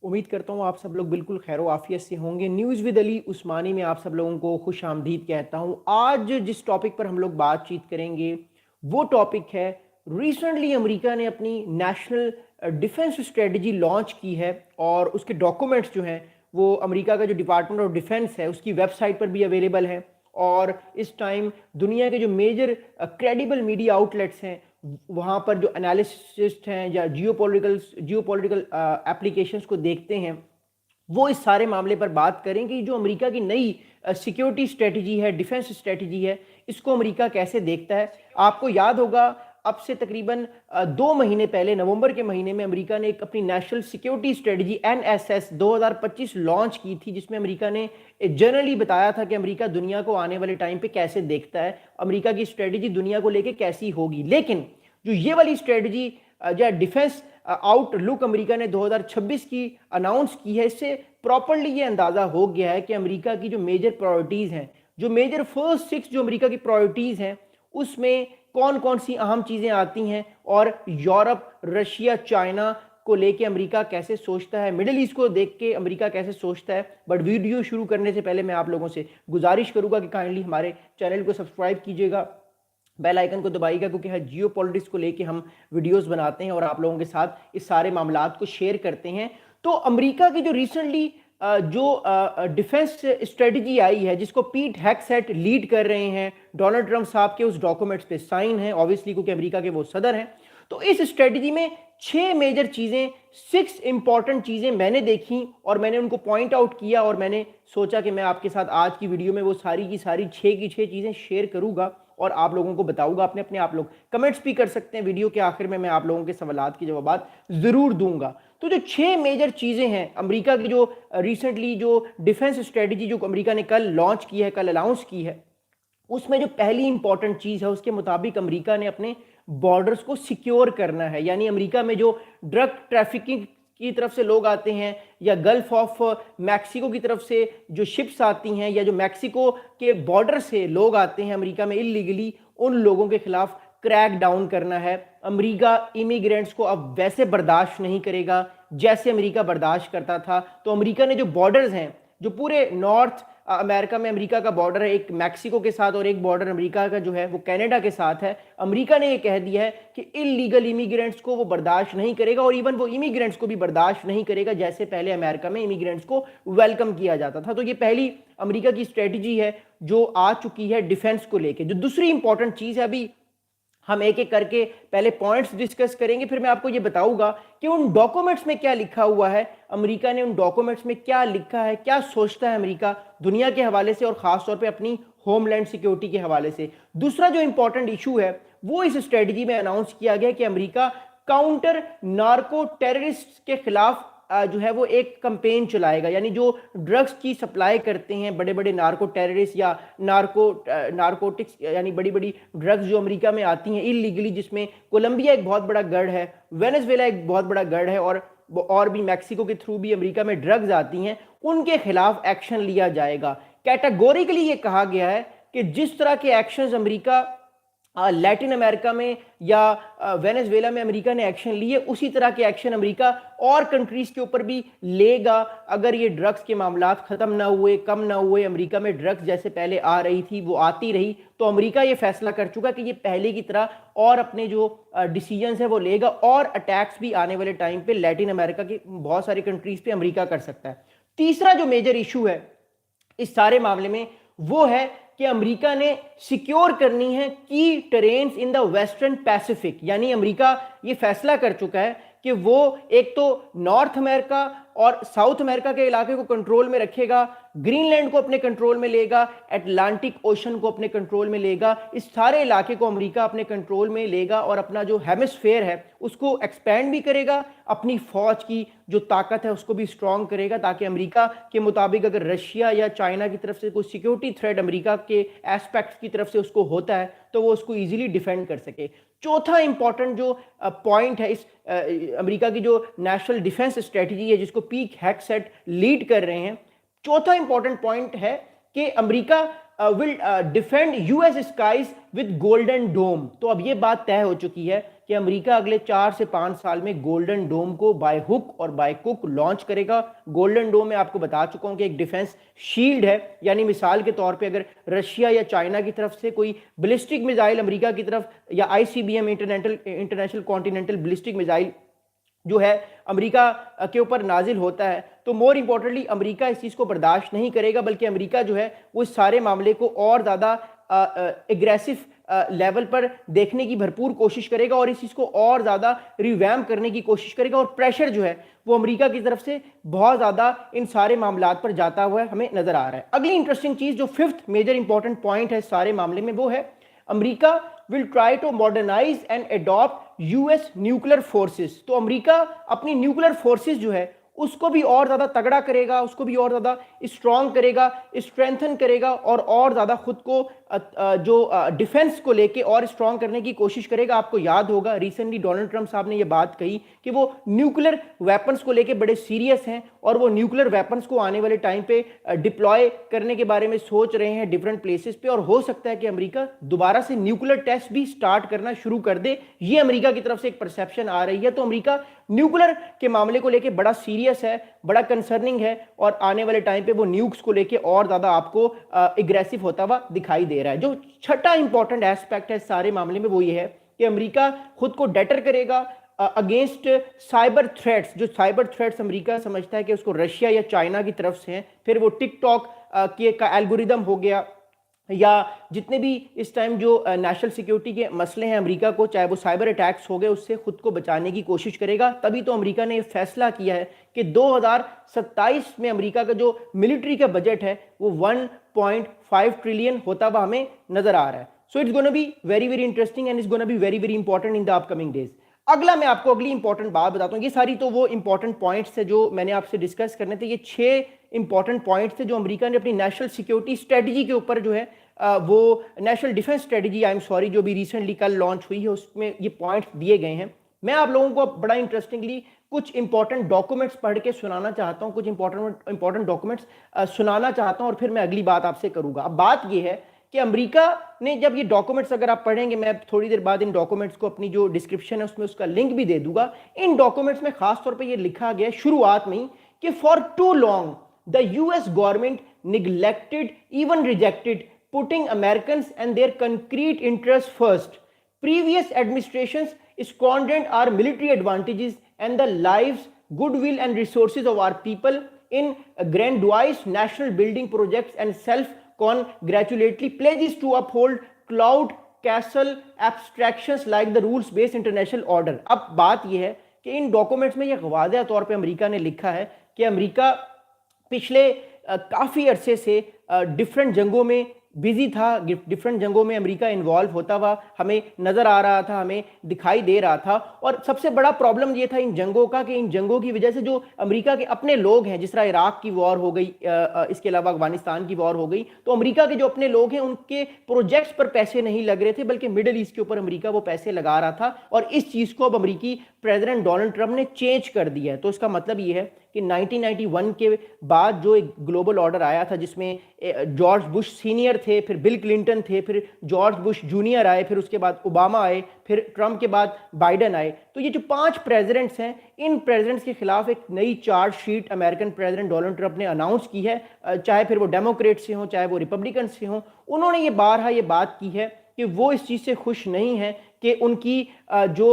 उम्मीद करता हूँ आप सब लोग बिल्कुल खैर आफियत से होंगे। न्यूज़ विद अली उस्मानी में आप सब लोगों को खुश आमदीद कहता हूँ। आज जिस टॉपिक पर हम लोग बातचीत करेंगे वो टॉपिक है, रिसेंटली अमेरिका ने अपनी नेशनल डिफेंस स्ट्रेटजी लॉन्च की है और उसके डॉक्यूमेंट्स जो हैं वो अमेरिका का जो डिपार्टमेंट ऑफ डिफेंस है उसकी वेबसाइट पर भी अवेलेबल है। और इस टाइम दुनिया के जो मेजर क्रेडिबल मीडिया आउटलेट्स हैं वहाँ पर जो एनालिसिस्ट हैं या जियोपॉलिटिकल एप्लीकेशंस को देखते हैं वो इस सारे मामले पर बात करें कि जो अमेरिका की नई सिक्योरिटी स्ट्रेटजी है, डिफेंस स्ट्रेटजी है, इसको अमेरिका कैसे देखता है। आपको याद होगा अब से तकरीबन 2 महीने पहले नवंबर के महीने में अमेरिका ने एक अपनी national security strategy NSS 2025 launch की थी, जिसमें अमेरिका ने जनरली बताया था कि अमेरिका दुनिया को आने वाले टाइम पे कैसे देखता है, अमेरिका की स्ट्रेटजी दुनिया को लेके कैसी होगी। लेकिन जो ये वाली स्ट्रेटजी या डिफेंस आउटलुक अमेरिका ने 2026 की अनाउंस की है, इससे प्रॉपरली ये अंदाजा हो गया है कि अमेरिका की जो मेजर प्रायोरिटीज हैं, जो मेजर फर्स्ट 6 जो अमेरिका की प्रायोरिटीज हैं उसमें कौन कौन सी अहम चीजें आती हैं और यूरोप, रशिया, चाइना को लेके अमेरिका कैसे सोचता है, मिडिल ईस्ट को देख के अमेरिका कैसे सोचता है। बट वीडियो शुरू करने से पहले मैं आप लोगों से गुजारिश करूंगा कि काइंडली हमारे चैनल को सब्सक्राइब कीजिएगा, बेल आइकन को दबाइएगा, क्योंकि हर जियो पॉलिटिक्स को लेके हम वीडियोस बनाते हैं और आप लोगों के साथ इस सारे मामलात को शेयर करते हैं। तो अमेरिका की जो रिसेंटली जो डिफेंस स्ट्रेटजी आई है, जिसको पीट हेग्सेट लीड कर रहे हैं, डोनाल्ड ट्रंप साहब के उस डॉक्यूमेंट्स पे साइन है ऑब्वियसली क्योंकि अमेरिका के वो सदर हैं। तो इस स्ट्रेटजी में 6 मेजर चीजें, 6 इंपॉर्टेंट चीजें मैंने देखी और मैंने उनको पॉइंट आउट किया और मैंने सोचा कि मैं आपके साथ आज की वीडियो में वो सारी की सारी 6 की 6 चीजें शेयर करूंगा और आप लोगों को बताऊंगा। अपने अपने आप लोग कमेंट्स भी कर सकते हैं, वीडियो के आखिर में मैं आप लोगों के सवालात के जवाब जरूर दूंगा। तो जो 6 मेजर चीजें हैं अमेरिका की, जो रिसेंटली जो डिफेंस स्ट्रेटजी जो अमेरिका ने कल लॉन्च की है, कल अनाउंस की है, उसमें जो पहली इंपॉर्टेंट चीज है उसके मुताबिक अमेरिका ने अपने बॉर्डर्स को सिक्योर करना है। यानी अमेरिका में जो ड्रग ट्रैफिकिंग की तरफ से लोग आते हैं या गल्फ ऑफ मैक्सिको की तरफ से जो शिप्स आती हैं या जो मैक्सिको के बॉर्डर से लोग आते हैं अमेरिका में इलीगली, उन लोगों के खिलाफ क्रैक डाउन करना है। अमेरिका इमिग्रेंट्स को अब वैसे बर्दाश्त नहीं करेगा जैसे अमेरिका बर्दाश्त करता था। तो अमेरिका ने जो बॉर्डर्स हैं, जो पूरे नॉर्थ अमेरिका में अमेरिका का बॉर्डर है एक मैक्सिको के साथ और एक बॉर्डर अमेरिका का जो है वो कनाडा के साथ है, अमेरिका ने ये कह दिया है कि इलीगल इमिग्रेंट्स को वो बर्दाश्त नहीं करेगा और इवन वो इमिग्रेंट्स को भी बर्दाश्त नहीं करेगा जैसे पहले अमेरिका में इमिग्रेंट्स को वेलकम किया जाता था। तो ये पहली अमेरिका की स्ट्रेटजी है जो आ चुकी है डिफेंस को लेके। जो दूसरी इंपॉर्टेंट चीज है, अभी हम एक एक करके पहले पॉइंट्स डिस्कस करेंगे, फिर मैं आपको ये बताऊंगा कि उन डॉक्यूमेंट्स में क्या लिखा हुआ है, अमेरिका ने उन डॉक्यूमेंट्स में क्या लिखा है, क्या सोचता है अमेरिका दुनिया के हवाले से और खासतौर पे अपनी होमलैंड सिक्योरिटी के हवाले से। दूसरा जो इंपॉर्टेंट इशू है वो इस स्ट्रेटजी में अनाउंस किया गया कि अमेरिका काउंटर नार्को टेररिस्ट के खिलाफ जो है वो एक कैंपेन चलाएगा। यानी जो ड्रग्स की सप्लाई करते हैं बड़े बड़े नार्को टेररिस्ट या नार्कोटिक्स यानी बड़ी बड़ी ड्रग्स जो अमेरिका में आती हैं इलीगली, जिसमें कोलंबिया एक बहुत बड़ा गढ़ है, वेनेजुएला एक बहुत बड़ा गढ़ है और भी मैक्सिको के थ्रू भी अमेरिका में ड्रग्स आती हैं, उनके खिलाफ एक्शन लिया जाएगा। कैटेगोरिकली ये कहा गया है कि जिस तरह के एक्शंस अमेरिका लैटिन अमेरिका में या वेनेजुएला में अमेरिका ने एक्शन लिए, उसी तरह के एक्शन अमेरिका और कंट्रीज के ऊपर भी लेगा अगर ये ड्रग्स के मामलात खत्म ना हुए, कम ना हुए। अमेरिका में ड्रग्स जैसे पहले आ रही थी वो आती रही, तो अमेरिका ये फैसला कर चुका कि ये पहले की तरह और अपने जो डिसीजंस है वो लेगा और अटैक्स भी आने वाले टाइम पे लैटिन अमेरिका की बहुत सारी कंट्रीज पे अमेरिका कर सकता है। तीसरा जो मेजर इशू है इस सारे मामले में वो है कि अमेरिका ने सिक्योर करनी है की terrains in the western Pacific. यानी अमेरिका ये फैसला कर चुका है कि वो एक तो नॉर्थ अमेरिका और साउथ अमेरिका के इलाके को कंट्रोल में रखेगा, ग्रीनलैंड को अपने कंट्रोल में लेगा, अटलांटिक ओशन को अपने कंट्रोल में लेगा, इस सारे इलाके को अमेरिका अपने कंट्रोल में लेगा और अपना जो हेमिस्फेयर है उसको एक्सपेंड भी करेगा, अपनी फौज की जो ताकत है उसको भी स्ट्रॉन्ग करेगा, ताकि अमेरिका के मुताबिक अगर रशिया या चाइना की तरफ से कोई सिक्योरिटी थ्रेट अमेरिका के एस्पेक्ट्स की तरफ से उसको होता है तो वो उसको इजीली डिफेंड कर सके। चौथा इंपॉर्टेंट जो पॉइंट है इस अमेरिका की जो नेशनल डिफेंस स्ट्रेटजी है जिसको पीट हेग्सेट लीड कर रहे हैं, चौथा इंपॉर्टेंट पॉइंट है कि America will defend US skies with golden dome. तो अब ये बात तय हो चुकी है कि अमेरिका अगले 4 से 5 साल में गोल्डन डोम को बाय हुक और बाय कुक लॉन्च करेगा। गोल्डन डोम में आपको बता चुका हूं कि एक डिफेंस शील्ड है, यानी मिसाल के तौर पे अगर रशिया या चाइना की तरफ से कोई बैलिस्टिक मिसाइल अमेरिका की तरफ या ICBM international continental ballistic missile जो है अमेरिका के ऊपर नाजिल होता है, तो मोर इंपॉर्टेंटली अमेरिका इस चीज़ को बर्दाश्त नहीं करेगा, बल्कि अमेरिका जो है वो इस सारे मामले को और ज़्यादा एग्रेसिव लेवल पर देखने की भरपूर कोशिश करेगा और इस चीज़ को और ज़्यादा रिवैम करने की कोशिश करेगा। और प्रेशर जो है वो अमेरिका की तरफ से बहुत ज़्यादा इन सारे मामलात पर जाता हुआ हमें नज़र आ रहा है। अगली इंटरेस्टिंग चीज़ जो फिफ्थ मेजर इंपॉर्टेंट पॉइंट है इस सारे मामले में, वो है America will try to modernize and adopt US nuclear forces. तो अमेरिका अपनी न्यूक्लियर फोर्सेस जो है उसको भी और ज़्यादा तगड़ा करेगा, उसको भी और ज़्यादा स्ट्रॉन्ग करेगा, स्ट्रेंथन करेगा और ज़्यादा खुद को जो डिफेंस को लेके और स्ट्रॉन्ग करने की कोशिश करेगा। आपको याद होगा रिसेंटली डोनाल्ड ट्रंप साहब ने ये बात कही कि वो न्यूक्लियर वेपन्स को लेके बड़े सीरियस हैं और वो न्यूक्लियर वेपन्स को आने वाले टाइम पे डिप्लॉय करने के बारे में सोच रहे हैं डिफरेंट प्लेसेस पे, और हो सकता है कि अमेरिका दोबारा से न्यूक्लियर टेस्ट भी स्टार्ट करना शुरू कर दे। ये अमेरिका की तरफ से एक परसेप्शन आ रही है। तो अमेरिका न्यूक्लियर के मामले को लेके बड़ा सीरियस है, बड़ा कंसर्निंग है और आने वाले टाइम पे वो न्यूक्स को लेके और ज्यादा आपको एग्रेसिव होता हुआ दिखाई दे रहा है। जो छठा इंपॉर्टेंट एस्पेक्ट है सारे मामले में वो ये है कि अमेरिका खुद को डेटर करेगा अगेंस्ट साइबर थ्रेट्स। जो साइबर थ्रेट्स अमेरिका समझता है कि उसको रशिया या चाइना की तरफ से हैं, फिर वो टिकटॉक के का एल्गोरिदम हो गया या जितने भी इस टाइम जो नेशनल सिक्योरिटी के मसले हैं अमेरिका को, चाहे वो साइबर अटैक्स हो गए, उससे खुद को बचाने की कोशिश करेगा। तभी तो अमेरिका ने फैसला किया है कि 2027 में अमेरिका का जो मिलिट्री का बजट है वो 1.5 ट्रिलियन होता हुआ हमें नजर आ रहा है। So it's gonna be very very interesting and it's gonna be very very important in the upcoming days. अगला मैं आपको अगली इंपॉर्टेंट बात बताता हूँ। ये सारी तो वो इंपॉर्टेंट पॉइंट्स है जो मैंने आपसे डिस्कस करने थे। ये 6 इंपॉर्टेंट पॉइंट्स थे जो अमेरिका ने अपनी नेशनल सिक्योरिटी स्ट्रेटजी के ऊपर जो है वो नेशनल डिफेंस स्ट्रेटजी जो भी रिसेंटली कल लॉन्च हुई है उसमें ये पॉइंट्स दिए गए हैं। मैं आप लोगों को बड़ा इंटरेस्टिंगली कुछ इंपॉर्टेंट डॉक्यूमेंट्स पढ़ के सुनाना चाहता हूं, कुछ इंपॉर्टेंट डॉक्यूमेंट्स सुनाना चाहता हूं और फिर मैं अगली बात आपसे करूंगा। अब बात ये है कि अमेरिका ने जब ये डॉक्यूमेंट्स अगर आप पढ़ेंगे, मैं थोड़ी देर बाद इन डॉक्यूमेंट्स को अपनी जो डिस्क्रिप्शन है उसमें उसका लिंक भी दे दूंगा। इन डॉक्यूमेंट्स में खास तौर पे ये लिखा गया शुरुआत में ही कि for too long the US government neglected even rejected putting Americans and their concrete interest first. Previous administrations squandered our military advantages and the lives, goodwill, and resources of our people in grandiose national building projects and self-congratulatory pledges to uphold cloud castle abstractions like the rules-based international order। अब बात यह है कि इन documents में यह वाज़ेह तौर पे America ने लिखा है कि अमेरिका पिछले काफ़ी अरसे से डिफरेंट जंगों में बिजी था, डिफरेंट जंगों में अमेरिका इन्वॉल्व होता हुआ हमें नजर आ रहा था, हमें दिखाई दे रहा था। और सबसे बड़ा प्रॉब्लम ये था इन जंगों का कि इन जंगों की वजह से जो अमेरिका के अपने लोग हैं, जिस तरह इराक की वॉर हो गई, इसके अलावा अफगानिस्तान की वॉर हो गई, तो अमेरिका के जो अपने लोग हैं उनके प्रोजेक्ट्स पर पैसे नहीं लग रहे थे, बल्कि मिडिल ईस्ट के ऊपर अमेरिका वो पैसे लगा रहा था। और इस चीज को अब अमेरिकी प्रेसिडेंट डोनाल्ड ट्रंप ने चेंज कर दिया है। तो इसका मतलब ये है कि 1991 के बाद जो एक ग्लोबल ऑर्डर आया था जिसमें जॉर्ज बुश सीनियर थे, फिर बिल क्लिंटन थे, फिर जॉर्ज बुश जूनियर आए, फिर उसके बाद ओबामा आए, फिर ट्रंप के बाद बाइडेन आए। तो ये जो 5 प्रेसिडेंट्स हैं, इन प्रेसिडेंट्स के खिलाफ एक नई chargesheet American president Donald Trump ने अनाउंस की है, चाहे फिर वो डेमोक्रेट से हों चाहे वो रिपब्लिकन से हों। उन्होंने ये बारहा ये बात की है कि वो इस चीज़ से खुश नहीं है कि उनकी जो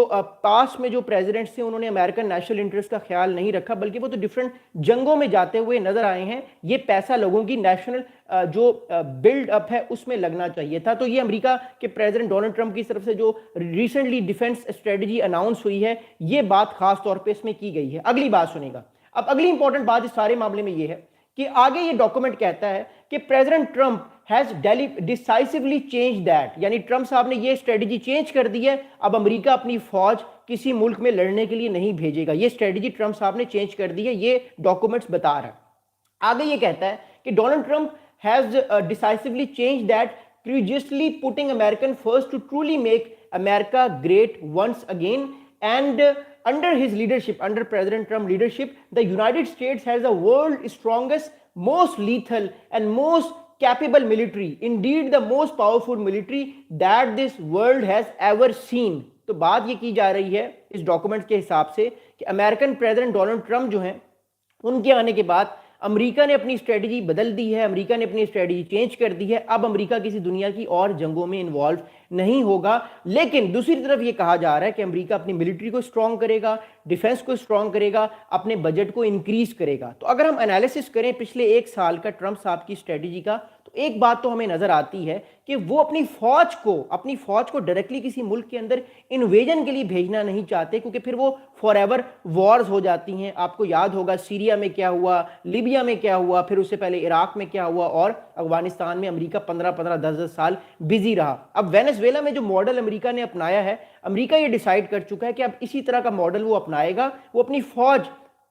पास में जो प्रेसिडेंट्स थे उन्होंने अमेरिकन नेशनल इंटरेस्ट का ख्याल नहीं रखा, बल्कि वो तो डिफरेंट जंगों में जाते हुए नजर आए हैं। ये पैसा लोगों की नेशनल जो बिल्ड अप है उसमें लगना चाहिए था। तो ये अमेरिका के प्रेसिडेंट डोनाल्ड ट्रंप की तरफ से जो रिसेंटली डिफेंस स्ट्रेटजी अनाउंस हुई है, ये बात खास तौर पर इसमें की गई है। अगली बात सुनेगा। अब अगली इंपॉर्टेंट बात इस सारे मामले में ये है कि आगे ये डॉक्यूमेंट कहता है कि President Trump has decisively change that, यानी ट्रंप साहब ने ये स्ट्रेटजी चेंज कर दी है। अब अमेरिका अपनी फौज किसी मुल्क में लड़ने के लिए नहीं भेजेगा। ये स्ट्रेटजी ट्रंप साहब ने चेंज कर दी है, ये डॉक्यूमेंट्स बता रहा है। आगे ये कहता है कि Donald Trump has decisively change that, courageously putting American first to truly make America great once again. And under his leadership, under President Trump leadership, the United States has the world's strongest, most lethal and most capable military, indeed the most powerful military that this world has ever seen. तो बात ये की जा रही है इस document के हिसाब से कि अमेरिकन प्रेसिडेंट डोनाल्ड ट्रंप जो हैं उनके आने के बाद अमेरिका ने अपनी स्ट्रेटजी बदल दी है, अमेरिका ने अपनी स्ट्रेटजी चेंज कर दी है। अब अमेरिका किसी दुनिया की और जंगों में इन्वॉल्व नहीं होगा। लेकिन दूसरी तरफ ये कहा जा रहा है कि अमेरिका अपनी मिलिट्री को स्ट्रांग करेगा, डिफेंस को स्ट्रांग करेगा, अपने बजट को इंक्रीज करेगा। तो अगर हम एनालिसिस करें पिछले एक साल का ट्रंप साहब की स्ट्रेटजी का, तो एक बात तो हमें नजर आती है कि वो अपनी फौज को डायरेक्टली किसी मुल्क के अंदर इन्वेजन के लिए भेजना नहीं चाहते, क्योंकि फिर वो फॉरएवर वॉर्स हो जाती हैं। आपको याद होगा सीरिया में क्या हुआ, लीबिया में क्या हुआ, फिर उससे पहले इराक में क्या हुआ, और अफगानिस्तान में अमेरिका 15-15, 10-10 साल बिजी रहा। अब वेनेजुएला में जो मॉडल अमेरिका ने अपनाया है, अमेरिका ये डिसाइड कर चुका है कि अब इसी तरह का मॉडल वो अपनाएगा। वो अपनी फौज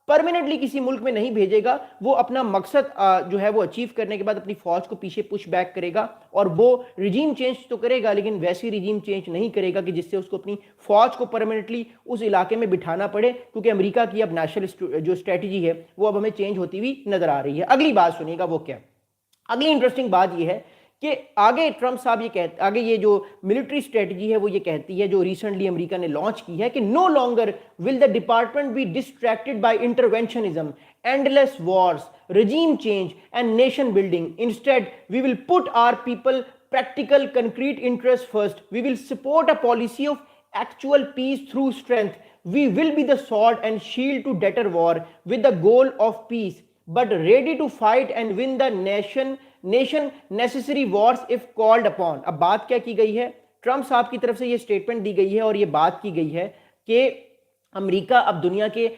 परमानेंटली किसी मुल्क में नहीं भेजेगा, वो अपना मकसद जो है वो अचीव करने के बाद अपनी फौज को पीछे पुश बैक करेगा, और वो रिजीम चेंज तो करेगा लेकिन वैसी रिजीम चेंज नहीं करेगा कि जिससे उसको अपनी फौज को परमानेंटली उस इलाके में बिठाना पड़े, क्योंकि अमेरिका की अब नेशनल जो स्ट्रेटजी है वो अब हमें चेंज होती हुई नजर आ रही है। अगली बात सुनिएगा, वो क्या? अगली इंटरेस्टिंग बात यह है कि आगे ट्रंप साहब ये कहते, आगे ये जो मिलिट्री स्ट्रेटजी है वो ये कहती है, जो रिसेंटली अमेरिका ने लॉन्च की है, कि no longer will the department be distracted by interventionism, endless wars, regime change and nation building. Instead, we will put our people practical concrete interests first. We will support a policy of actual peace through strength. We will be the sword and shield to deter war with the goal of peace, but ready to fight and win the nation necessary wars if called upon. अब बात क्या की गई है? Trump साहब की तरफ से ये स्टेटमेंट दी गई है और ये बात की गई है कि अमेरिका अब दुनिया के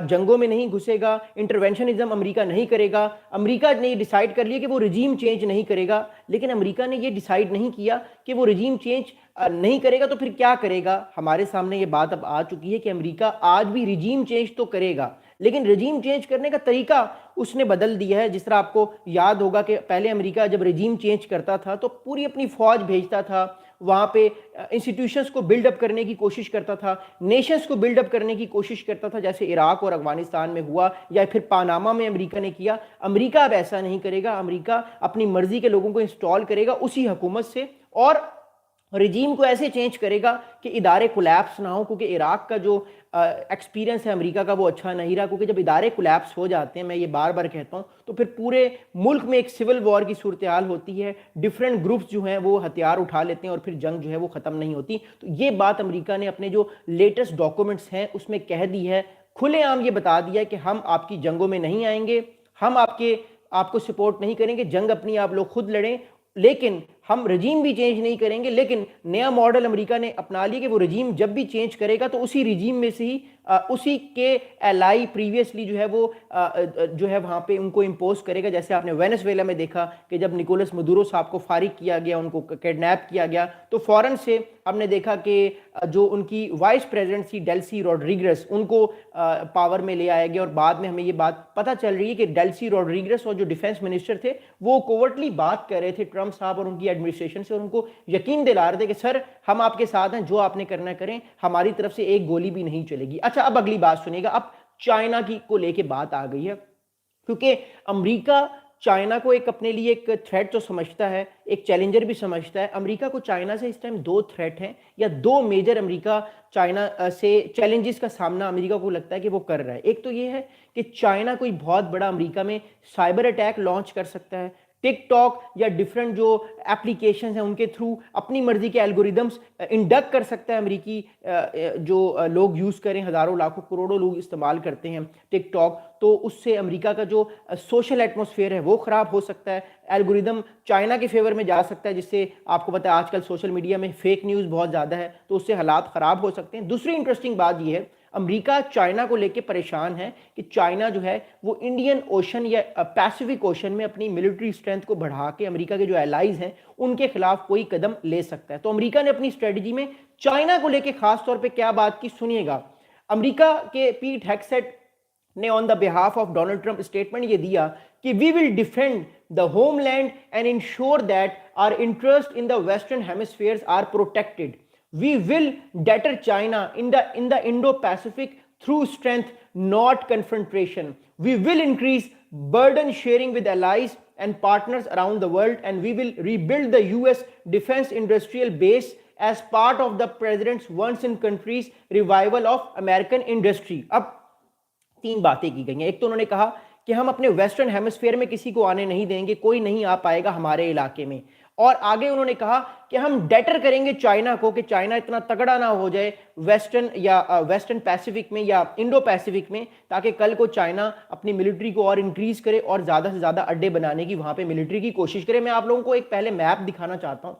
जंगों में नहीं घुसेगा, इंटरवेंशनिज्म अमेरिका नहीं करेगा। अमेरिका ने डिसाइड कर लिया कि वो रिजीम चेंज नहीं करेगा, लेकिन अमेरिका ने ये डिसाइड नहीं किया कि वो रिजीम चेंज नहीं करेगा तो फिर क्या करेगा। हमारे सामने ये बात अब आ चुकी है कि अमेरिका आज भी रिजीम चेंज तो करेगा, लेकिन रिजीम चेंज करने का तरीका उसने बदल दिया है। जिस तरह आपको याद होगा कि पहले अमेरिका जब रिजीम चेंज करता था तो पूरी अपनी फौज भेजता था, वहाँ पे इंस्टीट्यूशंस को बिल्डअप करने की कोशिश करता था, नेशंस को बिल्डअप करने की कोशिश करता था, जैसे इराक और अफगानिस्तान में हुआ या फिर पानामा में अमेरिका ने किया। अमेरिका अब ऐसा नहीं करेगा, अमेरिका अपनी मर्जी के लोगों को इंस्टॉल करेगा उसी हुकूमत से, और रिजीम को ऐसे चेंज करेगा कि इदारे कोलैप्स ना हो, क्योंकि इराक का जो एक्सपीरियंस है अमेरिका का वो अच्छा नहीं रहा, क्योंकि जब इदारे कोलैप्स हो जाते हैं, मैं ये बार बार कहता हूँ, तो फिर पूरे मुल्क में एक सिविल वॉर की सूरत हाल होती है। डिफरेंट ग्रुप्स जो हैं वो हथियार उठा लेते हैं और फिर जंग जो है वो ख़त्म नहीं होती। तो ये बात अमेरिका ने अपने जो लेटेस्ट डॉक्यूमेंट्स हैं उसमें कह दी है, खुलेआम ये बता दिया है कि हम आपकी जंगों में नहीं आएंगे, हम आपको सपोर्ट नहीं करेंगे, जंग अपनी आप लोग खुद लड़ें, लेकिन हम रजीम भी चेंज नहीं करेंगे। लेकिन नया मॉडल अमेरिका ने अपना लिया कि वो रजीम जब भी चेंज करेगा तो उसी रजीम में से ही उसी के एलाई प्रीवियसली जो है वो जो है वहाँ पे उनको इम्पोज करेगा। जैसे आपने वेनेजुएला में देखा कि जब निकोलस मदुरो साहब को फारिग किया गया, उनको किडनैप किया गया, तो फौरन से हमने देखा कि जो उनकी वाइस प्रेसिडेंट थी डेल्सी रोड्रिगेज, उनको पावर में ले आया गया। और बाद में हमें ये बात पता चल रही है कि डेल्सी रोड्रिगेज और जो डिफेंस मिनिस्टर थे वो कोवर्टली बात कर रहे थे ट्रंप साहब और उनकी एडमिनिस्ट्रेशन से, और उनको यकीन दिला रहे थे कि सर हम आपके साथ हैं, जो आपने करना करें, हमारी तरफ से एक गोली भी नहीं चलेगी। अच्छा, अब अगली बात सुनिएगा। अब चाइना की को लेके बात आ गई है, क्योंकि अमेरिका चाइना को एक अपने लिए एक थ्रेट तो समझता है, एक चैलेंजर भी समझता है। अमेरिका को चाइना से इस टाइम दो थ्रेट हैं, या दो मेजर अमेरिका चाइना से चैलेंजेस का सामना अमेरिका को लगता है कि वो कर रहा है। एक तो ये है कि चाइना कोई बहुत बड़ा अमेरिका में साइबर अटैक लॉन्च कर सकता है, टिकटॉक या डिफरेंट जो एप्लीकेशन हैं उनके थ्रू अपनी मर्जी के एल्गोरिदम्स इंडक्ट कर सकता है अमेरिकी जो लोग यूज़ करें, हज़ारों लाखों करोड़ों लोग इस्तेमाल करते हैं टिकटॉक, तो उससे अमेरिका का जो सोशल एटमॉस्फेयर है वो ख़राब हो सकता है, एल्गोरिदम चाइना के फेवर में जा सकता है, जिससे आपको पता है आजकल सोशल मीडिया में फेक न्यूज़ बहुत ज़्यादा है, तो उससे हालात ख़राब हो सकते हैं। दूसरी इंटरेस्टिंग बात यह है, अमेरिका चाइना को लेकर परेशान है कि चाइना जो है वो इंडियन ओशन या पैसिफिक ओशन में अपनी मिलिट्री स्ट्रेंथ को बढ़ा के अमेरिका के जो एलाइज हैं उनके खिलाफ कोई कदम ले सकता है। तो अमेरिका ने अपनी स्ट्रेटजी में चाइना को लेकर खास तौर पे क्या बात की, सुनिएगा। अमेरिका के पीट हेग्सेट ने on the behalf of Donald Trump statement ये दिया कि we will defend the homeland and ensure that our interest in the western hemispheres are protected. We will deter China in the Indo-Pacific through strength, not confrontation. We will increase burden sharing with allies and partners around the world, and we will rebuild the US defense industrial base as part of the president's once in countries revival of American industry. अब 3 बातें की गई हैं। एक तो उन्होंने कहा कि हम अपने वेस्टर्न हेमिस्फीयर में किसी को आने नहीं देंगे, कोई नहीं आ पाएगा हमारे इलाके में। और आगे उन्होंने कहा कि हम डेटर करेंगे चाइना को कि चाइना इतना तगड़ा ना हो जाए वेस्टर्न पैसिफिक में या इंडो पैसिफिक में, ताकि कल को चाइना अपनी मिलिट्री को और इंक्रीज करे और ज्यादा से ज्यादा अड्डे बनाने की वहां पे मिलिट्री की कोशिश करे। मैं आप लोगों को एक पहले मैप दिखाना चाहता हूं,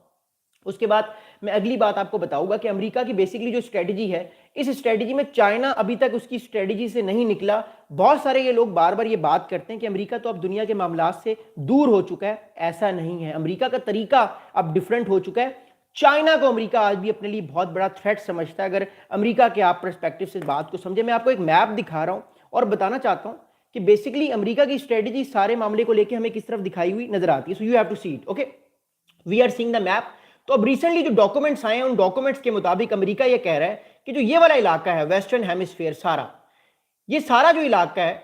उसके बाद मैं अगली बात आपको बताऊंगा कि अमेरिका की बेसिकली जो स्ट्रेटजी है, इस स्ट्रेटजी में चाइना अभी तक उसकी स्ट्रेटजी से नहीं निकला। बहुत सारे ये लोग बार बार ये बात करते हैं कि अमेरिका तो अब दुनिया के मामलात से दूर हो चुका है। ऐसा नहीं है, अमेरिका का तरीका अब डिफरेंट हो चुका है। चाइना को अमेरिका आज भी अपने लिए बहुत बड़ा थ्रेट समझता है। अगर अमेरिका के आप पर्सपेक्टिव से इस बात को समझे, मैं आपको एक मैप दिखा रहा हूं और बताना चाहता हूं कि बेसिकली अमेरिका की स्ट्रेटजी सारे मामले को लेकर हमें किस तरफ दिखाई हुई नजर आती है। So you have to see it, okay, we are seeing the map. तो अब रिसेंटली जो डॉक्यूमेंट्स आए हैं, उन डॉक्यूमेंट्स के मुताबिक अमेरिका ये कह रहा है कि जो ये वाला इलाका है वेस्टर्न हेमिस्फीयर, ये सारा जो इलाका है,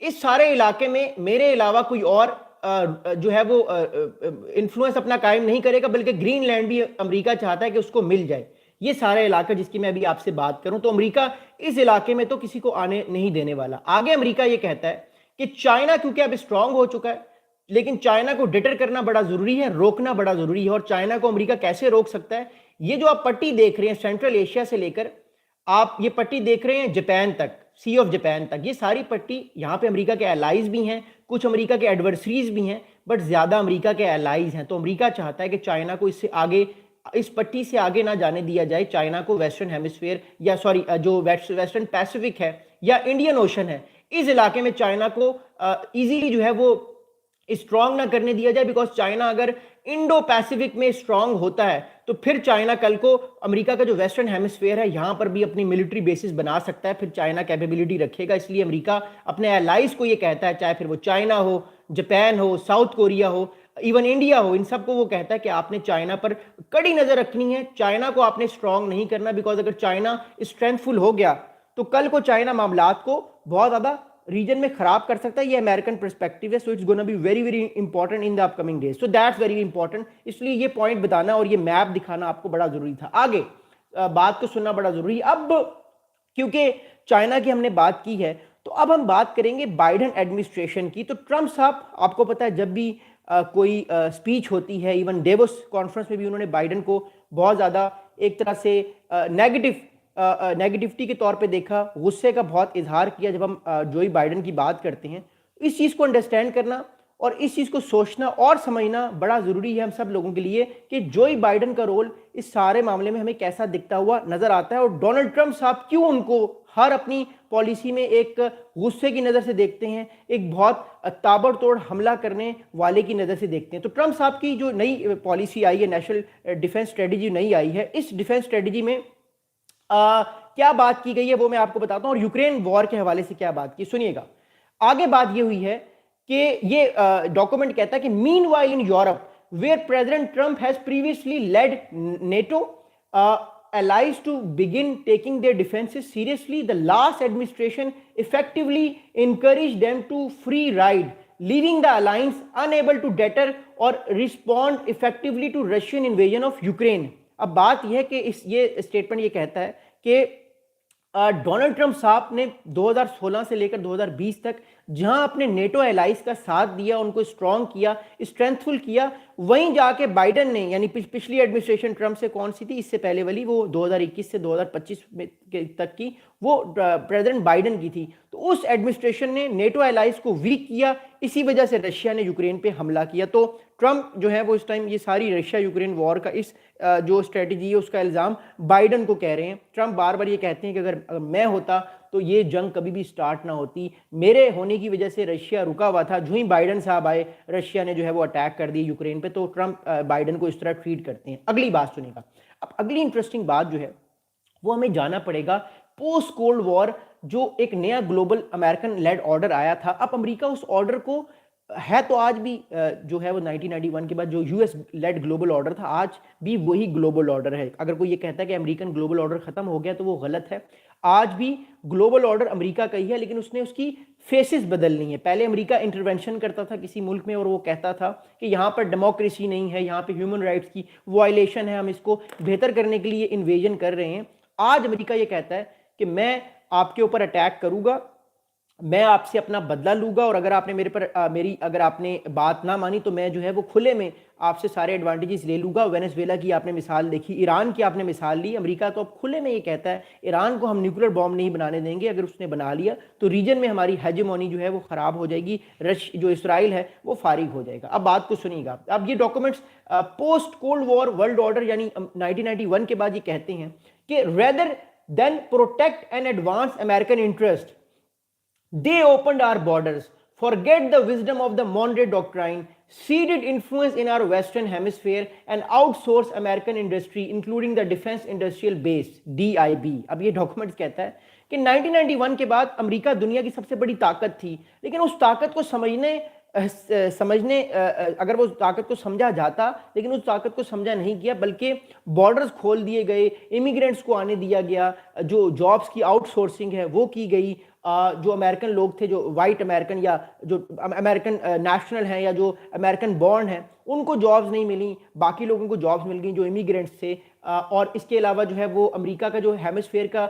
इस सारे इलाके में मेरे अलावा कोई और जो है वो इन्फ्लुएंस अपना कायम नहीं करेगा, बल्कि ग्रीनलैंड भी अमेरिका चाहता है कि उसको मिल जाए। ये सारा इलाका जिसकी मैं अभी आपसे बात करूं, तो अमेरिका इस इलाके में तो किसी को आने नहीं देने वाला। आगे अमेरिका ये कहता है कि चाइना क्योंकि अब स्ट्रांग हो चुका है, लेकिन चाइना को डिटर करना बड़ा जरूरी है, रोकना बड़ा जरूरी है। और चाइना को अमेरिका कैसे रोक सकता है? ये जो आप पट्टी देख रहे हैं सेंट्रल एशिया से लेकर आप ये पट्टी देख रहे हैं जापान तक, सी ऑफ जापान तक, ये सारी पट्टी, यहां पे अमेरिका के एलाइज भी हैं, कुछ अमेरिका के एडवर्सरीज भी हैं, बट ज्यादा अमेरिका के एलाइज हैं। तो अमेरिका चाहता है कि चाइना को इससे आगे, इस पट्टी से आगे ना जाने दिया जाए। चाइना को वेस्टर्न हेमिस्फीयर या सॉरी जो वेस्टर्न पैसिफिक है या इंडियन ओशन है, इस इलाके में चाइना को इजीली जो है वो स्ट्रांग ना करने दिया जाए। बिकॉज चाइना अगर इंडो पैसिफिक में स्ट्रांग होता है तो फिर चाइना कल को अमेरिका का जो वेस्टर्न हेमिस्फीयर है यहां पर भी अपनी मिलिट्री बेसिस बना सकता है, फिर चाइना कैपेबिलिटी रखेगा। इसलिए अमेरिका अपने एलाइज को ये कहता है, चाहे फिर वो चाइना हो, जापान हो, साउथ कोरिया हो, इवन इंडिया हो, इन सबको वो कहता है कि आपने चाइना पर कड़ी नजर रखनी है, चाइना को आपने स्ट्रांग नहीं करना। बिकॉज अगर चाइना स्ट्रेंथफुल हो गया तो कल को चाइना मामलात को बहुत ज्यादा रीजन में खराब कर सकता है। ये अमेरिकन पर्सपेक्टिव है। So it's gonna be very very important in the upcoming days. So that's very important, इसलिए ये पॉइंट बताना और ये मैप दिखाना आपको बड़ा जरूरी था। आगे बात को सुनना बड़ा जरूरी। अब क्योंकि चाइना की हमने बात की है, तो अब हम बात करेंगे बाइडेन एडमिनिस्ट्रेशन की। तो ट्रंप साहब, आपको पता है जब भी कोई स्पीच होती है, इवन डेवोस कॉन्फ्रेंस में भी उन्होंने बाइडेन को बहुत ज्यादा एक तरह से नेगेटिविटी के तौर पे देखा, गुस्से का बहुत इजहार किया। जब हम जोई बाइडेन की बात करते हैं, इस चीज़ को अंडरस्टैंड करना और इस चीज़ को सोचना और समझना बड़ा ज़रूरी है हम सब लोगों के लिए कि जोई बाइडेन का रोल इस सारे मामले में हमें कैसा दिखता हुआ नजर आता है और डोनाल्ड ट्रंप साहब क्यों उनको हर अपनी पॉलिसी में एक गुस्से की नज़र से देखते हैं, एक बहुत ताबड़तोड़ हमला करने वाले की नज़र से देखते हैं। तो ट्रंप साहब की जो नई पॉलिसी आई है, नेशनल डिफेंस स्ट्रेटेजी नई आई है, इस डिफेंस स्ट्रेटेजी में क्या बात की गई है वो मैं आपको बताता हूं और यूक्रेन वॉर के हवाले से क्या बात की, सुनिएगा। आगे बात ये हुई है कि ये डॉक्यूमेंट कहता है कि meanwhile in Europe where President Trump has previously led NATO allies to begin taking their defenses seriously, the last administration effectively encouraged them to free ride, leaving the alliance unable to deter or respond effectively to Russian invasion of Ukraine। अब बात यह है कि ये statement ये कहता है कि डोनाल्ड ट्रंप साहब ने 2016 से लेकर 2020 तक जहां अपने नेटो एलाइज का साथ दिया, उनको स्ट्रांग किया, स्ट्रेंथफुल किया, वहीं जाके बाइडेन ने, यानी पिछली एडमिनिस्ट्रेशन ट्रंप से कौन सी थी, इससे पहले वाली, वो 2021 से 2025 तक की, वो प्रेसिडेंट बाइडेन की थी। तो उस एडमिनिस्ट्रेशन ने नेटो एलाइज को वीक किया, इसी वजह से रशिया ने यूक्रेन पे हमला किया। तो ट्रंप जो है वो इस टाइम ये सारी रशिया यूक्रेन वॉर का इस जो स्ट्रेटजी है उसका इल्जाम बाइडेन को कह रहे हैं। ट्रंप बार बार ये कहते हैं कि अगर मैं होता तो ये जंग कभी भी स्टार्ट ना होती, मेरे होने की वजह से रशिया रुका हुआ था, जो ही बाइडेन साहब आए रशिया ने जो है वो अटैक कर दिया यूक्रेन पे। तो ट्रंप बाइडेन को इस तरह ट्रीट करते हैं। अगली बात सुनेगा। अब अगली इंटरेस्टिंग बात जो है वो हमें जाना पड़ेगा पोस्ट कोल्ड वॉर, जो एक नया ग्लोबल अमेरिकन लेड ऑर्डर आया था। अब अमेरिका उस ऑर्डर को है तो आज भी जो है वो 1991 के बाद जो यूएस लेड ग्लोबल ऑर्डर था, आज भी वही ग्लोबल ऑर्डर है। अगर कोई ये कहता है कि अमेरिकन ग्लोबल ऑर्डर खत्म हो गया तो वो गलत है। आज भी ग्लोबल ऑर्डर अमेरिका का ही है, लेकिन उसने उसकी फेसेस बदलनी है। पहले अमेरिका इंटरवेंशन करता था किसी मुल्क में और वो कहता था कि यहाँ पर डेमोक्रेसी नहीं है, यहाँ पे ह्यूमन राइट्स की वायलेशन है, हम इसको बेहतर करने के लिए इन्वेजन कर रहे हैं। आज अमेरिका ये कहता है कि मैं आपके ऊपर अटैक करूंगा, मैं आपसे अपना बदला लूंगा, और अगर आपने मेरे पर मेरी अगर आपने बात ना मानी तो मैं जो है वो खुले में आपसे सारे एडवांटेजेस ले लूंगा। वेनेजुएला की आपने मिसाल देखी, ईरान की आपने मिसाल ली। अमेरिका तो अब खुले में ये कहता है ईरान को हम न्यूक्लियर बॉम्ब नहीं बनाने देंगे, अगर उसने बना लिया तो रीजन में हमारी हेजेमोनी जो है वो खराब हो जाएगी, जो इसराइल है वो फारिग हो जाएगा। अब बात को सुनिएगा। अब ये documents post cold war world order यानी 1991 के बाद ये कहते हैं कि rather than protect and advance American interest, they opened our borders, forget the wisdom of the Monroe Doctrine, ceded influence in our Western Hemisphere, and outsourced American industry, including the Defense Industrial Base, DIB। अब ये document कहता है कि 1991 के बाद America दुनिया की सबसे बड़ी ताकत थी, लेकिन उस ताकत को समझने अगर वो ताकत को समझा जाता, लेकिन उस ताकत को समझा नहीं गया, बल्कि बॉर्डर्स खोल दिए गए, इमिग्रेंट्स को आने दिया गया, जो जॉब्स की आउटसोर्सिंग है वो की गई। जो अमेरिकन लोग थे, जो वाइट अमेरिकन या जो अमेरिकन नेशनल हैं या जो अमेरिकन बॉर्न हैं, उनको जॉब्स नहीं मिली, बाकी लोगों को जॉब्स मिल गई जो इमिग्रेंट्स थे। और इसके अलावा जो है वो अमेरिका का जो हेमिस्फीयर का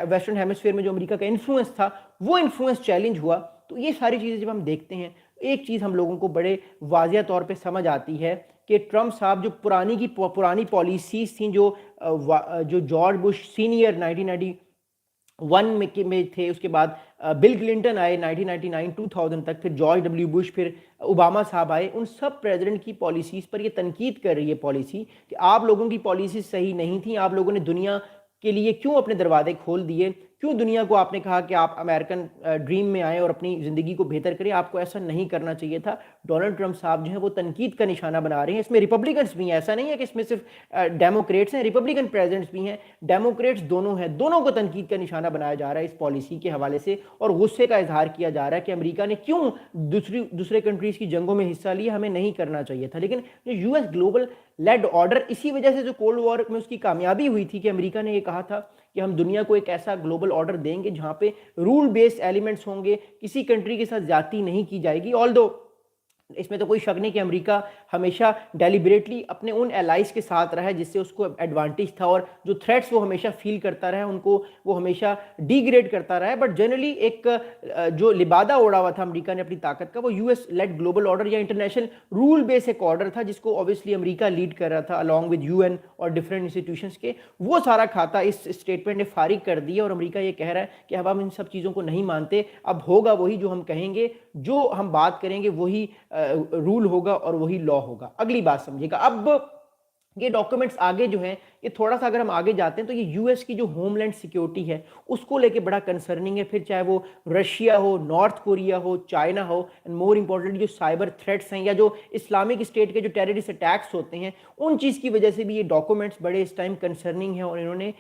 वेस्टर्न हेमिस्फीयर में जो अमेरिका का इन्फ्लुएंस था वो इन्फ्लुएंस चैलेंज हुआ। तो ये सारी चीज़ें जब हम देखते हैं, एक चीज़ हम लोगों को बड़े वाजिया तौर पे समझ आती है कि ट्रम्प साहब जो पुरानी पॉलिसीज थी, जो जॉर्ज बुश सीनियर 1991 में थे, उसके बाद बिल क्लिंटन आए 1999-2000 तक, फिर जॉर्ज डब्ल्यू बुश, फिर ओबामा साहब आए, उन सब प्रेसिडेंट की पॉलिसीज़ पर ये तनकीद कर रही है पॉलिसी कि आप लोगों की पॉलिसी सही नहीं थी, आप लोगों ने दुनिया के लिए क्यों अपने दरवाजे खोल दिए, क्यों दुनिया को आपने कहा कि आप अमेरिकन ड्रीम में आए और अपनी ज़िंदगी को बेहतर करें, आपको ऐसा नहीं करना चाहिए था। डोनाल्ड ट्रंप साहब जो है वो तनकीद का निशाना बना रहे हैं। इसमें रिपब्लिकन्स भी हैं, ऐसा नहीं है कि इसमें सिर्फ डेमोक्रेट्स हैं, रिपब्लिकन प्रेसिडेंट्स भी हैं, डेमोक्रेट्स दोनों हैं, दोनों को तनकीद का निशाना बनाया जा रहा है इस पॉलिसी के हवाले से, और गुस्से का इजहार किया जा रहा है कि अमेरिका ने क्यों दूसरे कंट्रीज़ की जंगों में हिस्सा लिया, हमें नहीं करना चाहिए था। लेकिन जो यूएस ग्लोबल लेड ऑर्डर, इसी वजह से जो कोल्ड वॉर में उसकी कामयाबी हुई थी कि अमेरिका ने ये कहा था कि हम दुनिया को एक ऐसा ग्लोबल ऑर्डर देंगे जहां पे रूल बेस्ड एलिमेंट्स होंगे, किसी कंट्री के साथ ज्यादती नहीं की जाएगी। ऑल्दो इसमें तो कोई शक नहीं कि अमेरिका हमेशा डेलिबरेटली अपने उन एलाइज के साथ रहा है जिससे उसको एडवांटेज था, और जो थ्रेट्स वो हमेशा फील करता रहा है उनको वो हमेशा डिग्रेड करता रहा है। बट जनरली एक जो लिबादा ओढ़ा हुआ था अमेरिका ने अपनी ताकत का, वो यूएस लेड ग्लोबल ऑर्डर या इंटरनेशनल रूल बेस्ड एक ऑर्डर था जिसको ऑब्वियसली अमेरिका लीड कर रहा था अलॉन्ग विद यूएन और डिफरेंट इंस्टीट्यूशंस के। वो सारा खाता इस स्टेटमेंट ने फारिग कर दिया और अमेरिका ये कह रहा है कि अब हम इन सब चीज़ों को नहीं मानते, अब होगा वही जो हम कहेंगे, जो हम बात करेंगे वही रूल होगा और वही लॉ होगा। अगली बात समझिएगा। अब ये डॉक्यूमेंट्स आगे जो हैं, ये थोड़ा सा अगर हम आगे जाते हैं तो ये यूएस की जो होमलैंड सिक्योरिटी है उसको लेके बड़ा कंसर्निंग है, फिर चाहे वो रशिया हो, नॉर्थ कोरिया हो, चाइना हो, एंड मोर इंपॉर्टेंटली जो साइबर थ्रेट्स हैं या जो इस्लामिक स्टेट के जो टेररिस्ट अटैक्स होते हैं, उन चीज़ की वजह से भी ये डॉक्यूमेंट्स बड़े इस टाइम कंसर्निंग है और इन्होंने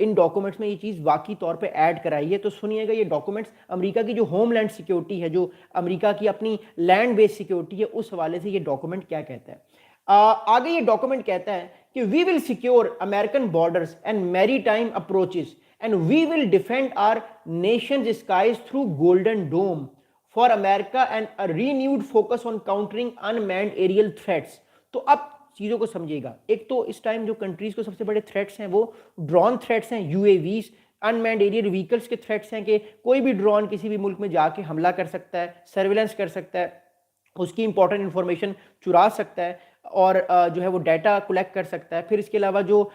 इन डॉक्यूमेंट्स में ये चीज़ वाकई तौर पे ऐड कराई है। तो सुनिएगा, ये डॉक्यूमेंट्स अमेरिका की जो होमलैंड सिक्योरिटी है, जो अमेरिका की अपनी लैंड बेस्ड सिक्योरिटी है, उस हवाले से ये डॉक्यूमेंट क्या कहता है। आगे ये डॉक्यूमेंट कहता है कि we will secure American borders and maritime approaches and we will defend our nation's skies through Golden Dome for America and a renewed focus on countering unmanned aerial threats. तो अब चीज़ों को समझिएगा। एक तो इस टाइम जो कंट्रीज को सबसे बड़े थ्रेट्स हैं वो ड्रोन थ्रेट्स हैं, यूएवीज, अनमैन्ड एरियल व्हीकल्स के थ्रेट्स हैं कि कोई भी ड्रोन किसी भी मुल्क में जाके हमला कर सकता है, सर्विलेंस कर सकता है, उसकी इंपॉर्टेंट इंफॉर्मेशन चुरा सकता है और जो है वो डाटा कलेक्ट कर सकता है। फिर इसके अलावा जो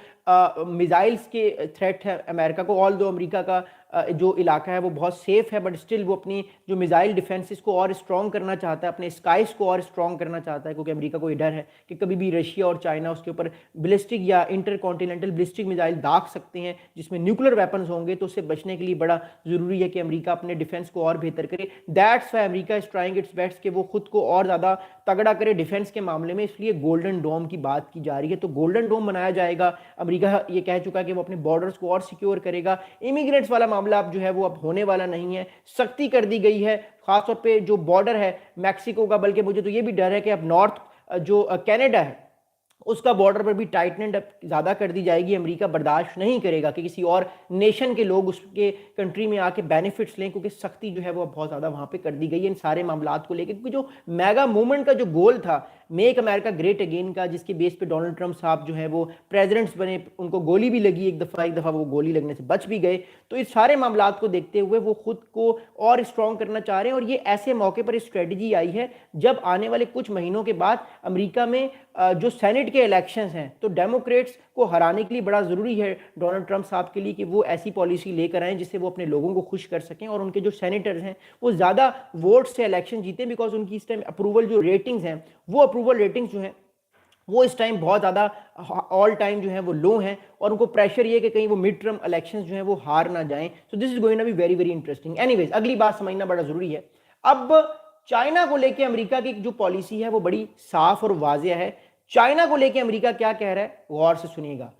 मिसाइल्स के थ्रेट है अमेरिका को, ऑल दो अमेरिका का जो इलाका है वो बहुत सेफ है, बट स्टिल वो अपनी जो मिसाइल डिफेंसेस को और स्ट्रॉन्ग करना चाहता है, अपने स्काइस को और स्ट्रॉन्ग करना चाहता है, क्योंकि अमेरिका को ये डर है कि कभी भी रशिया और चाइना उसके ऊपर बैलिस्टिक या इंटर कॉन्टिनेंटल बैलिस्टिक मिसाइल दाग सकते हैं जिसमें न्यूक्लियर वेपन्स होंगे। तो उससे बचने के लिए बड़ा जरूरी है कि अमेरिका अपने डिफेंस को और बेहतर करे। That's why America is trying it's best कि वो खुद को और ज़्यादा तगड़ा करे डिफेंस के मामले में, इसलिए गोल्डन डोम की बात की जा रही है। तो गोल्डन डोम बनाया जाएगा, अमेरिका ये कह चुका है कि वो अपने बॉर्डर्स को और सिक्योर करेगा। इमिग्रेंट्स वाला मामला अब जो है वो अब होने वाला नहीं है, सख्ती कर दी गई है, खासतौर पे जो बॉर्डर है मैक्सिको का, बल्कि मुझे तो ये भी डर है कि अब नॉर्थ जो कनाडा है उसका बॉर्डर पर भी टाइटनेंड ज़्यादा कर दी जाएगी। अमेरिका बर्दाश्त नहीं करेगा कि किसी और नेशन के लोग उसके कंट्री में आके बेनिफिट्स लें, क्योंकि सख्ती जो है वो बहुत ज़्यादा वहाँ पे कर दी गई है इन सारे मामलात को लेकर। क्योंकि जो मेगा मूवमेंट का जो गोल था, मेक अमेरिका ग्रेट अगेन का, जिसके बेस पे डोनाल्ड ट्रंप साहब जो है वो प्रेसिडेंट्स बने, उनको गोली भी लगी एक दफ़ा वो गोली लगने से बच भी गए। तो इस सारे मामलात को देखते हुए वो खुद को और स्ट्रॉन्ग करना चाह रहे हैं, और ये ऐसे मौके पर स्ट्रेटजी आई है जब आने वाले कुछ महीनों के बाद अमेरिका में जो सेनेट के इलेक्शंस हैं, तो डेमोक्रेट्स को हराने के लिए बड़ा ज़रूरी है डोनाल्ड ट्रंप साहब के लिए कि वो ऐसी पॉलिसी लेकर आएँ जिससे वो अपने लोगों को खुश कर सकें और उनके जो सेनेटर्स हैं वो ज़्यादा वोट से इलेक्शन जीतें। बिकॉज उनकी इस टाइम अप्रूवल जो रेटिंग्स हैं, वो अप्रूवल रेटिंग्स जो हैं वो इस टाइम बहुत ज़्यादा ऑल टाइम जो है वो लो हैं, और उनको प्रेशर ये कि कहीं वो मिड टर्म इलेक्शंस जो हैं वो हार ना जाएं। So this is going to be very very interesting. Anyways, अगली बात समझना बड़ा ज़रूरी है। अब चाइना को लेकर अमेरिका की जो पॉलिसी है वो बड़ी साफ और वाजिया है। चाइना को लेकर अमेरिका क्या कह रहा है, गौर से सुनिएगा।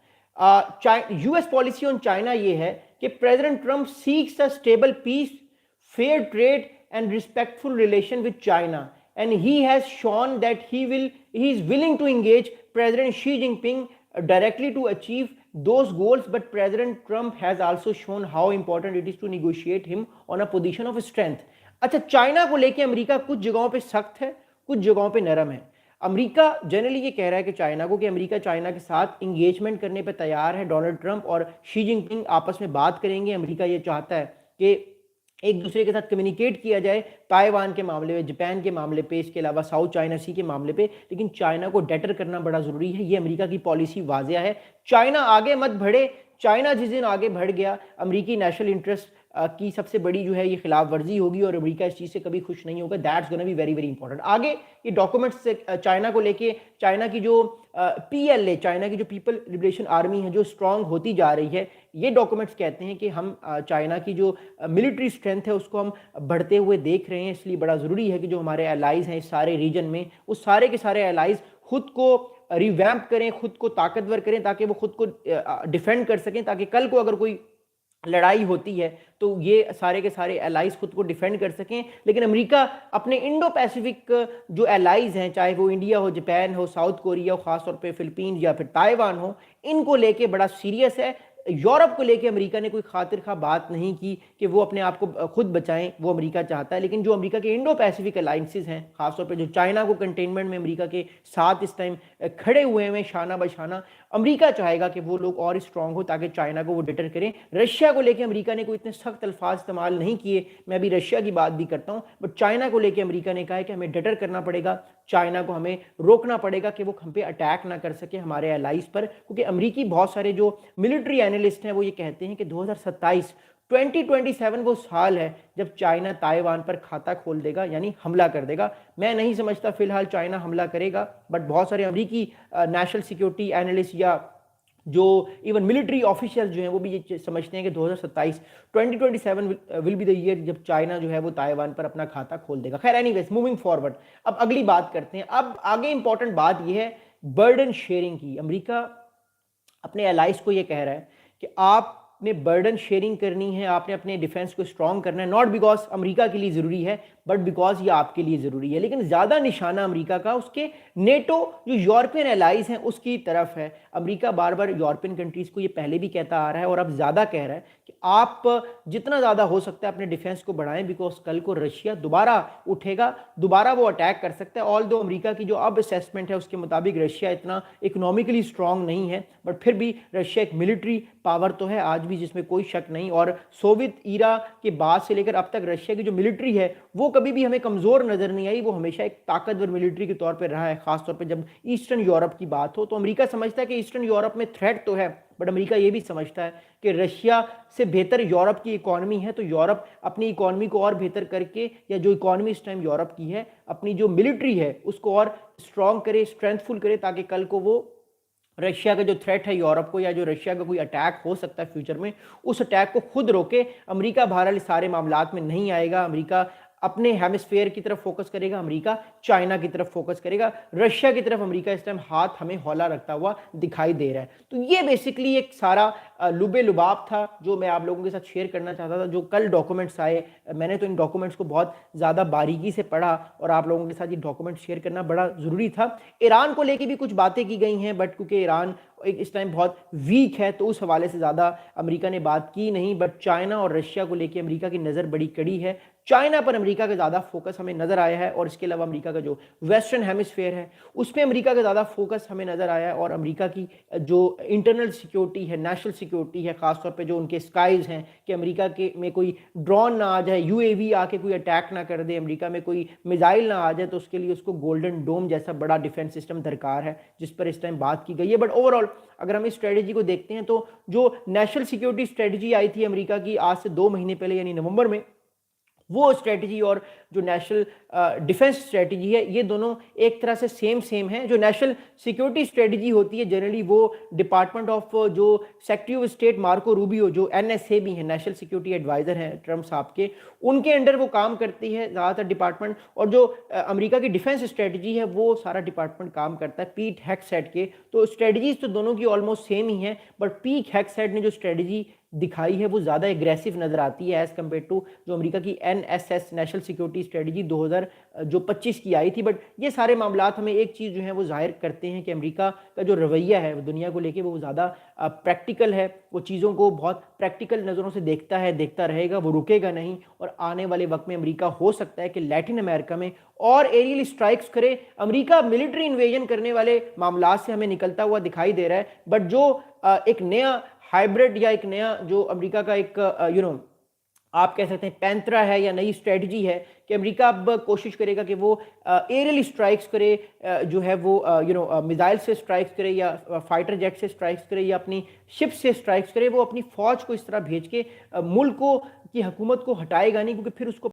यूएस पॉलिसी ऑन चाइना ये है कि President Trump seeks a stable peace, fair trade and respectful relation with China, and he has shown that he is willing to engage President Xi Jinping directly to achieve those goals. But President Trump has also shown how important it is to negotiate him on a position of strength. अच्छा, China को लेके America कुछ जगहों पे सख्त है, कुछ जगहों पे नरम है। अमेरिका जनरली ये कह रहा है कि चाइना को, कि अमेरिका चाइना के साथ इंगेजमेंट करने पे तैयार है। डोनाल्ड ट्रंप और शी जिनपिंग आपस में बात करेंगे। अमेरिका ये चाहता है कि एक दूसरे के साथ कम्युनिकेट किया जाए ताइवान के मामले में, जापान के मामले पे, इसके अलावा साउथ चाइना सी के मामले पे। लेकिन चाइना को डेटर करना बड़ा ज़रूरी है, ये अमेरिका की पॉलिसी वाजिया है। चाइना आगे मत बढ़े। चाइना जिस दिन आगे बढ़ गया, अमेरिकी नेशनल इंटरेस्ट की सबसे बड़ी जो है ये खिलाफ वर्जी होगी, और अमेरिका इस चीज़ से कभी खुश नहीं होगा। That's gonna be very very important. आगे ये डॉक्यूमेंट्स से चाइना को लेके, चाइना की जो PLA, चाइना की जो पीपल लिबरेशन आर्मी है, जो स्ट्रांग होती जा रही है, ये डॉक्यूमेंट्स कहते हैं कि हम चाइना की जो मिलिट्री स्ट्रेंथ है उसको हम बढ़ते हुए देख रहे हैं। इसलिए बड़ा ज़रूरी है कि जो हमारे एलाइज हैं इस सारे रीजन में, उस सारे के सारे एलाइज खुद को रिवैम्प करें, खुद को ताकतवर करें, ताकि वो खुद को डिफेंड कर सकें, ताकि कल को अगर कोई लड़ाई होती है तो ये सारे के सारे एलाइज खुद को डिफेंड कर सकें। लेकिन अमेरिका अपने इंडो पैसिफिक जो एलाइज हैं, चाहे वो इंडिया हो, जापान हो, साउथ कोरिया हो, खासतौर पे फिलीपीन या फिर ताइवान हो, इनको लेके बड़ा सीरियस है। यूरोप को लेके अमेरिका ने कोई खातिर खा बात नहीं की कि वो अपने आप को खुद बचाएं, वो अमेरिका चाहता है। लेकिन जो अमेरिका के इंडो पैसिफिक अलाइंसेस हैं, खासतौर पे जो चाइना को कंटेनमेंट में अमेरिका के साथ इस टाइम खड़े हुए हैं शाना बशाना, अमेरिका चाहेगा कि वो लोग और स्ट्रांग हो ताकि चाइना को वो डिटर करें। रशिया को लेकर अमेरिका ने कोई इतने सख्त अल्फाज इस्तेमाल नहीं किए, मैं अभी रशिया की बात भी करता हूँ, बट चाइना को लेकर अमेरिका ने कहा है कि हमें डिटर करना पड़ेगा, चाइना को हमें रोकना पड़ेगा कि वो हम पे अटैक ना कर सके हमारे एलाइज पर। क्योंकि अमेरिकी बहुत सारे जो मिलिट्री एनालिस्ट हैं वो ये कहते हैं कि 2027 वो साल है जब चाइना ताइवान पर खाता खोल देगा, यानी हमला कर देगा। मैं नहीं समझता फिलहाल चाइना हमला करेगा, बट बहुत सारे अमेरिकी नेशनल सिक्योरिटी एनालिस्ट या जो इवन मिलिट्री ऑफिशियल जो हैं वो भी ये समझते हैं कि 2027 विल बी द ईयर जब चाइना जो है वो ताइवान पर अपना खाता खोल देगा। खैर, एनीवेज, मूविंग फॉरवर्ड, अब अगली बात करते हैं। अब आगे इंपॉर्टेंट बात ये है बर्डन शेयरिंग की। अमेरिका अपने एलाइज को ये कह रहा है कि आपने बर्डन शेयरिंग करनी है, आपने अपने डिफेंस को स्ट्रॉन्ग करना है, नॉट बिकॉज अमेरिका के लिए ज़रूरी है, बट बिकॉज ये आपके लिए ज़रूरी है। लेकिन ज़्यादा निशाना अमेरिका का उसके नेटो जो यूरोपियन एलाइज हैं उसकी तरफ है। अमेरिका बार बार यूरोपियन कंट्रीज़ को ये पहले भी कहता आ रहा है और अब ज़्यादा कह रहा है कि आप जितना ज़्यादा हो सकता है अपने डिफेंस को बढ़ाएं, बिकॉज कल को रशिया दोबारा उठेगा, दोबारा वो अटैक कर सकता है। ऑल दो अमेरिका की जो अब असेसमेंट है उसके मुताबिक रशिया इतना इकोनॉमिकली स्ट्रांग नहीं है, बट फिर भी रशिया एक मिलिट्री पावर तो है आज भी, जिसमें कोई शक नहीं। और सोवियत ईरा के बाद से लेकर अब तक रशिया की जो मिलिट्री है वो कभी भी हमें कमज़ोर नज़र नहीं आई, वो हमेशा एक ताकतवर मिलिट्री के तौर पर रहा है। खासतौर पर जब ईस्टर्न यूरोप की बात हो तो अमेरिका समझता है कि ईस्टर्न यूरोप में थ्रेट तो है, बट अमेरिका ये भी समझता है कि रशिया से बेहतर यूरोप की इकॉनमी है, तो यूरोप अपनी इकॉनमी को और बेहतर करके, या जो इकॉनमी इस टाइम यूरोप की है, अपनी जो मिलिट्री है उसको और स्ट्रॉन्ग करे, स्ट्रेंथफुल करे, ताकि कल को वो रशिया का जो थ्रेट है यूरोप को, या जो रशिया का कोई अटैक हो सकता है फ्यूचर में, उस अटैक को खुद रोके। अमेरिका बहरहाल सारे मामलात में नहीं आएगा। अमेरिका अपने हेमिस्फेयर की तरफ फोकस करेगा, अमेरिका चाइना की तरफ फोकस करेगा, रशिया की तरफ अमेरिका इस टाइम हाथ हमें हौला रखता हुआ दिखाई दे रहा है। तो ये बेसिकली एक सारा लुबे लुबाब था जो मैं आप लोगों के साथ शेयर करना चाहता था। जो कल डॉक्यूमेंट्स आए, मैंने तो इन डॉक्यूमेंट्स को बहुत ज़्यादा बारीकी से पढ़ा और आप लोगों के साथ ये डॉक्यूमेंट शेयर करना बड़ा ज़रूरी था। ईरान को लेके भी कुछ बातें की गई हैं, बट क्योंकि ईरान एक इस टाइम बहुत वीक है तो उस हवाले से ज़्यादा अमेरिका ने बात की नहीं। बट चाइना और रशिया को लेके अमेरिका की नज़र बड़ी कड़ी है। चाइना पर अमेरिका का ज़्यादा फोकस हमें नज़र आया है और इसके अलावा अमेरिका का जो वेस्टर्न हेमिस्फेयर है उस पर अमेरिका का ज़्यादा फोकस हमें नज़र आया है। और अमेरिका की जो इंटरनल सिक्योरिटी है, नेशनल सिक्योरिटी है, ख़ासतौर पे जो उनके स्काइज़ हैं कि अमेरिका के में कोई ड्रोन ना आ जाए, यूएवी आके कोई अटैक ना कर दे, अमेरिका में कोई मिसाइल ना आ जाए, तो उसके लिए उसको गोल्डन डोम जैसा बड़ा डिफेंस सिस्टम दरकार है जिस पर इस टाइम बात की गई है। बट ओवरऑल अगर हम इस स्ट्रेटेजी को देखते हैं तो जो नेशनल सिक्योरिटी स्ट्रेटेजी आई थी अमेरिका की आज से 2 महीने पहले यानी नवंबर में, वो स्ट्रेटजी और जो नेशनल डिफेंस स्ट्रेटजी है ये दोनों एक तरह से सेम है। जो नेशनल सिक्योरिटी स्ट्रेटजी होती है जनरली वो डिपार्टमेंट ऑफ जो secretary of state Marco Rubio जो एनएसए भी है, नेशनल सिक्योरिटी एडवाइजर हैं ट्रम्प साहब के, उनके अंडर वो काम करती है ज़्यादातर डिपार्टमेंट। और जो अमेरिका की डिफेंस स्ट्रेटजी है वो सारा डिपार्टमेंट काम करता है पीट हेग्सेट के। तो स्ट्रेटजीज तो दोनों की ऑलमोस्ट सेम ही है, बट पीट हेग्सेट ने जो स्ट्रेटजी दिखाई है वो ज़्यादा एग्रेसिव नज़र आती है एज़ कम्पेयर टू जो अमेरिका की एनएसएस नेशनल सिक्योरिटी स्ट्रेटजी 2025 की आई थी। बट ये सारे मामलात हमें एक चीज़ जो है वो जाहिर करते हैं कि अमेरिका का जो रवैया है वो दुनिया को लेके वो ज़्यादा प्रैक्टिकल है, वो चीज़ों को बहुत प्रैक्टिकल नज़रों से देखता है, देखता रहेगा, वो रुकेगा नहीं। और आने वाले वक्त में अमेरिका हो सकता है कि लैटिन अमेरिका में और एरियल स्ट्राइक्स करे। अमेरिका मिलिट्री इन्वेजन करने वाले मामला से हमें निकलता हुआ दिखाई दे रहा है, बट जो एक नया हाइब्रिड या एक नया जो अमेरिका का एक आप कह सकते हैं पैंतरा है या नई स्ट्रेटजी है कि अमेरिका अब कोशिश करेगा कि वो एरियल स्ट्राइक्स करे, जो है वो मिसाइल से स्ट्राइक्स करे या फाइटर जेट से स्ट्राइक्स करे या अपनी शिप से स्ट्राइक्स करे। वो अपनी फौज को इस तरह भेज के मुल्क को की हुकूमत को हटाएगा नहीं, क्योंकि फिर उसको